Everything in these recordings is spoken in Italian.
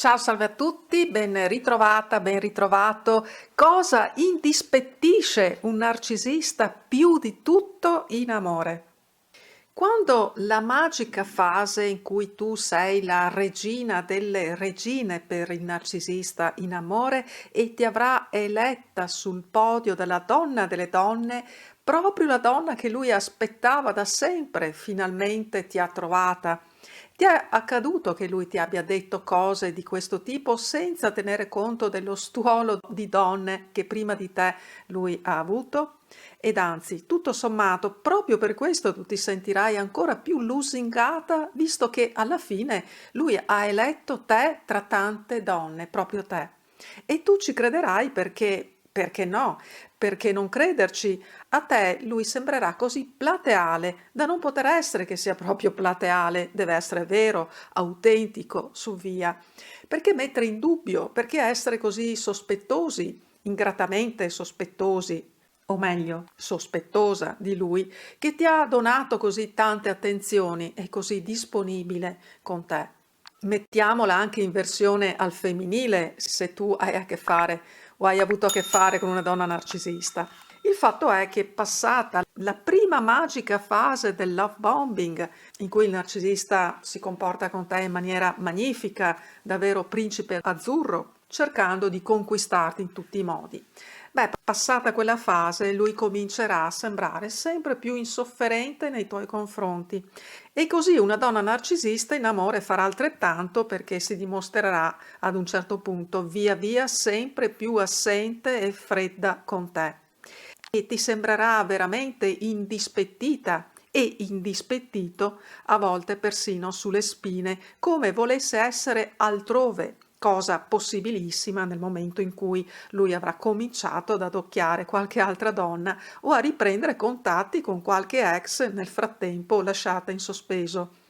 Ciao, salve a tutti, ben ritrovata, ben ritrovato. Cosa indispettisce un narcisista più di tutto in amore? Quando la magica fase in cui tu sei la regina delle regine per il narcisista in amore e ti avrà eletta sul podio della donna delle donne, proprio la donna che lui aspettava da sempre, finalmente ti ha trovata. Ti è accaduto che lui ti abbia detto cose di questo tipo senza tenere conto dello stuolo di donne che prima di te lui ha avuto? Ed anzi, tutto sommato, proprio per questo tu ti sentirai ancora più lusingata, visto che alla fine lui ha eletto te tra tante donne, proprio te. E tu ci crederai perché no? Perché non crederci? A te lui sembrerà così plateale da non poter essere che sia proprio plateale, deve essere vero, autentico, su via. Perché mettere in dubbio? Perché essere così sospettosi, ingratamente sospettosi? O meglio, sospettosa di lui, che ti ha donato così tante attenzioni e così disponibile con te. Mettiamola anche in versione al femminile, se tu hai a che fare o hai avuto a che fare con una donna narcisista. Il fatto è che passata la prima magica fase del love bombing, in cui il narcisista si comporta con te in maniera magnifica, da vero principe azzurro, cercando di conquistarti in tutti i modi. Beh, passata quella fase, lui comincerà a sembrare sempre più insofferente nei tuoi confronti. E così una donna narcisista in amore farà altrettanto perché si dimostrerà ad un certo punto via via sempre più assente e fredda con te. E ti sembrerà veramente indispettita e indispettito, a volte persino sulle spine, come volesse essere altrove, cosa possibilissima nel momento in cui lui avrà cominciato ad adocchiare qualche altra donna o a riprendere contatti con qualche ex nel frattempo lasciata in sospeso.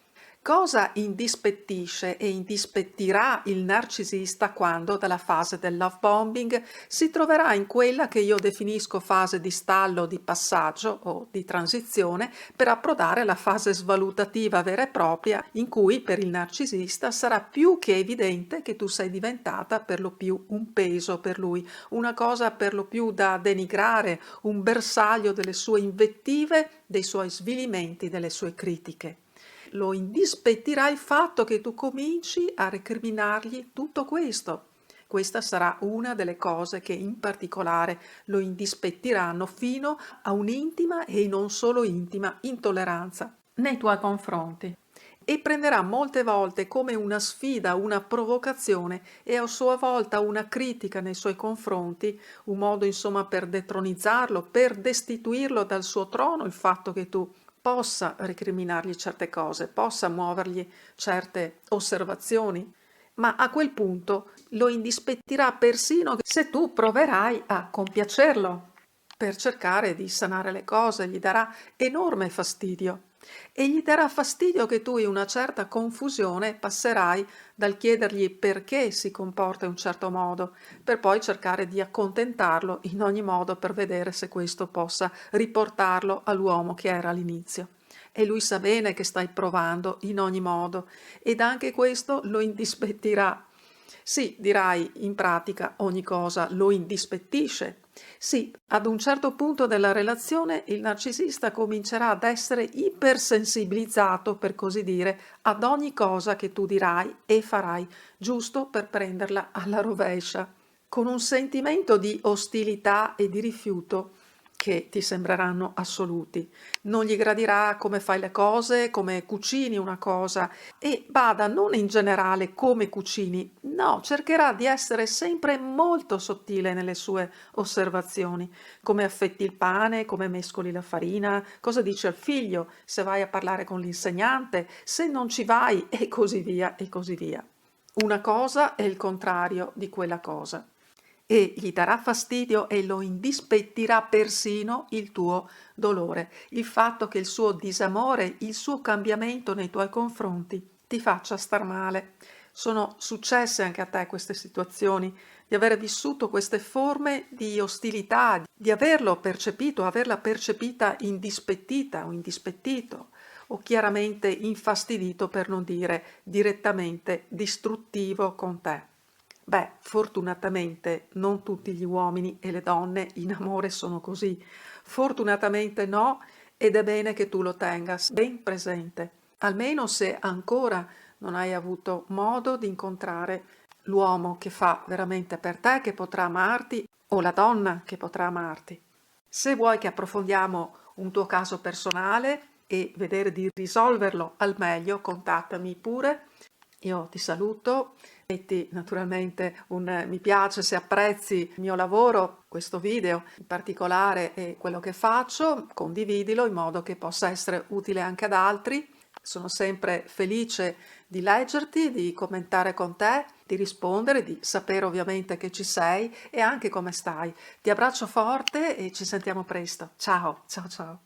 Cosa indispettisce e indispettirà il narcisista quando, dalla fase del love bombing, si troverà in quella che io definisco fase di stallo, di passaggio o di transizione per approdare alla fase svalutativa vera e propria, in cui per il narcisista sarà più che evidente che tu sei diventata per lo più un peso per lui, una cosa per lo più da denigrare, un bersaglio delle sue invettive, dei suoi svilimenti, delle sue critiche. Lo indispettirà il fatto che tu cominci a recriminargli tutto questo. Questa sarà una delle cose che in particolare lo indispettiranno fino a un'intima e non solo intima intolleranza nei tuoi confronti. E prenderà molte volte come una sfida, una provocazione e a sua volta una critica nei suoi confronti, un modo insomma per detronizzarlo, per destituirlo dal suo trono, il fatto che tu possa recriminargli certe cose, possa muovergli certe osservazioni, ma a quel punto lo indispettirà persino se tu proverai a compiacerlo per cercare di sanare le cose, gli darà enorme fastidio. E gli darà fastidio che tu in una certa confusione passerai dal chiedergli perché si comporta in un certo modo, per poi cercare di accontentarlo in ogni modo per vedere se questo possa riportarlo all'uomo che era all'inizio. E lui sa bene che stai provando in ogni modo ed anche questo lo indispettirà. Sì, dirai, in pratica ogni cosa lo indispettisce. Sì, ad un certo punto della relazione il narcisista comincerà ad essere ipersensibilizzato, per così dire, ad ogni cosa che tu dirai e farai, giusto per prenderla alla rovescia, con un sentimento di ostilità e di rifiuto che ti sembreranno assoluti. Non gli gradirà come fai le cose, come cucini una cosa e bada non in generale come cucini, no, cercherà di essere sempre molto sottile nelle sue osservazioni, come affetti il pane, come mescoli la farina, cosa dici al figlio, se vai a parlare con l'insegnante, se non ci vai e così via e così via. Una cosa è il contrario di quella cosa e gli darà fastidio e lo indispettirà persino il tuo dolore, il fatto che il suo disamore, il suo cambiamento nei tuoi confronti ti faccia star male. Sono successe anche a te queste situazioni, di aver vissuto queste forme di ostilità, di averlo percepito, averla percepita indispettita o indispettito, o chiaramente infastidito, per non dire direttamente distruttivo con te. Beh, fortunatamente non tutti gli uomini e le donne in amore sono così. Fortunatamente no, ed è bene che tu lo tenga ben presente, almeno se ancora non hai avuto modo di incontrare l'uomo che fa veramente per te, che potrà amarti, o la donna che potrà amarti. Se vuoi che approfondiamo un tuo caso personale e vedere di risolverlo al meglio, contattami pure. Io ti saluto, metti naturalmente un mi piace se apprezzi il mio lavoro, questo video in particolare e quello che faccio, condividilo in modo che possa essere utile anche ad altri. Sono sempre felice di leggerti, di commentare con te, di rispondere, di sapere ovviamente che ci sei e anche come stai. Ti abbraccio forte e ci sentiamo presto. Ciao, ciao, ciao.